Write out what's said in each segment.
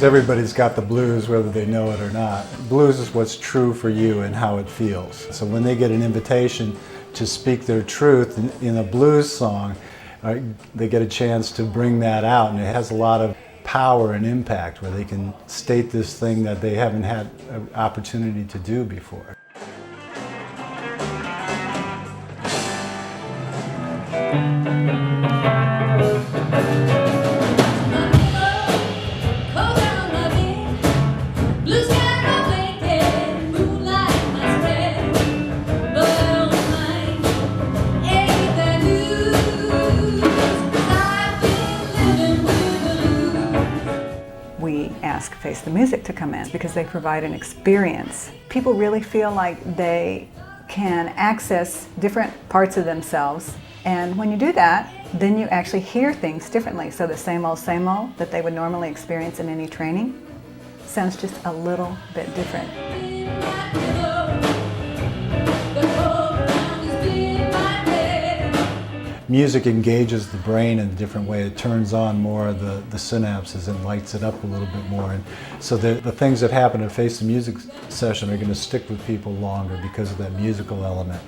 Everybody's got the blues whether they know it or not. Blues is what's true for you and how it feels. So when they get an invitation to speak their truth in a blues song, they get a chance to bring that out, and it has a lot of power and impact where they can state this thing that they haven't had an opportunity to do before. We ask Face the Music to come in because they provide an experience. People really feel like they can access different parts of themselves, and when you do that, then you actually hear things differently. So the same old that they would normally experience in any training sounds just a little bit different. Music engages the brain in a different way. It turns on more of the synapses and lights it up a little bit more. And so the things that happen at Face the Music session are going to stick with people longer because of that musical element.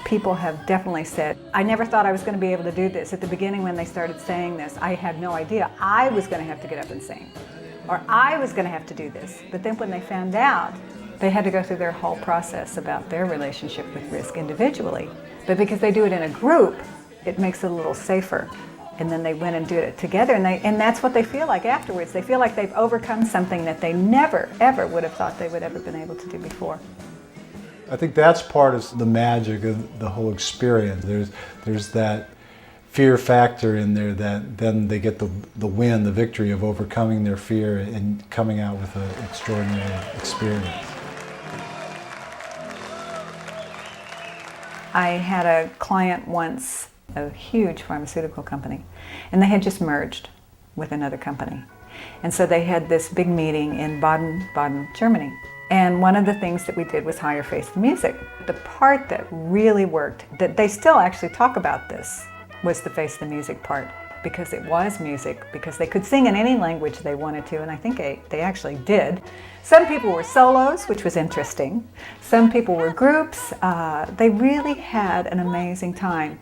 People have definitely said, I never thought I was going to be able to do this. At the beginning when they started saying this, I had no idea I was going to have to get up and sing, or I was going to have to do this. But then when they found out, they had to go through their whole process about their relationship with risk individually. But because they do it in a group, it makes it a little safer. And then they went and did it together, and that's what they feel like afterwards. They feel like they've overcome something that they never, ever would have thought they would ever been able to do before. I think that's part of the magic of the whole experience. There's that fear factor in there that then they get the win, the victory of overcoming their fear and coming out with an extraordinary experience. I had a client once, a huge pharmaceutical company, and they had just merged with another company. And so they had this big meeting in Baden, Germany. And one of the things that we did was hire Face the Music. The part that really worked, that they still actually talk about this, was the Face the Music part, because it was music, because they could sing in any language they wanted to, and I think they actually did. Some people were solos, which was interesting. Some people were groups. They really had an amazing time.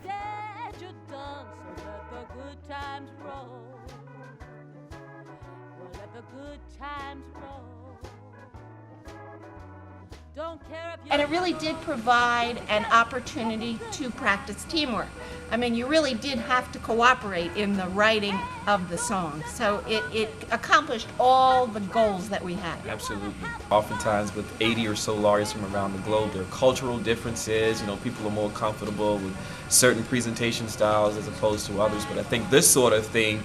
And it really did provide an opportunity to practice teamwork. I mean, you really did have to cooperate in the writing of the song. So it accomplished all the goals that we had. Absolutely. Oftentimes with 80 or so laureates from around the globe, there are cultural differences. You know, people are more comfortable with certain presentation styles as opposed to others. But I think this sort of thing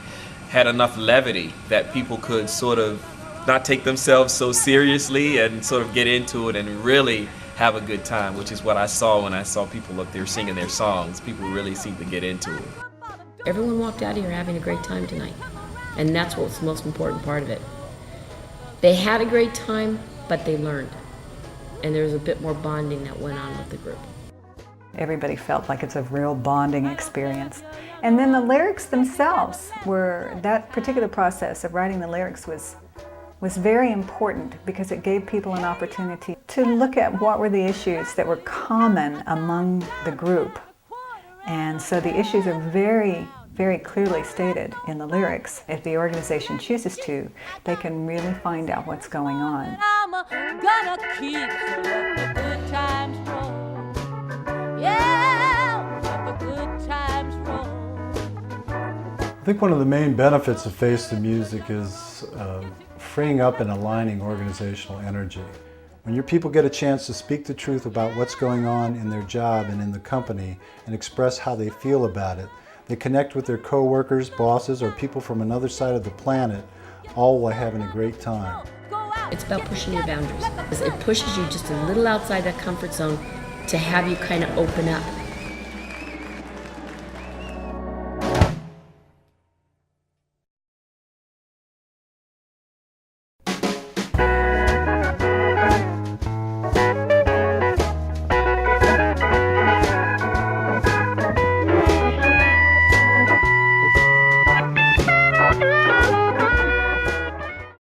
had enough levity that people could sort of not take themselves so seriously and sort of get into it and really have a good time, which is what I saw when I saw people up there singing their songs. People really seemed to get into it. Everyone walked out of here having a great time tonight, and that's what's the most important part of it. They had a great time, but they learned, and there was a bit more bonding that went on with the group. Everybody felt like it's a real bonding experience. And then the lyrics themselves were, that particular process of writing the lyrics was very important because it gave people an opportunity to look at what were the issues that were common among the group. And so the issues are very, very clearly stated in the lyrics. If the organization chooses to, they can really find out what's going on. I'm gonna keep the good times roll. Yeah, let the good times roll. I think one of the main benefits of Face the Music is freeing up and aligning organizational energy. When your people get a chance to speak the truth about what's going on in their job and in the company and express how they feel about it, they connect with their co-workers, bosses, or people from another side of the planet, all while having a great time. It's about pushing your boundaries. It pushes you just a little outside that comfort zone to have you kind of open up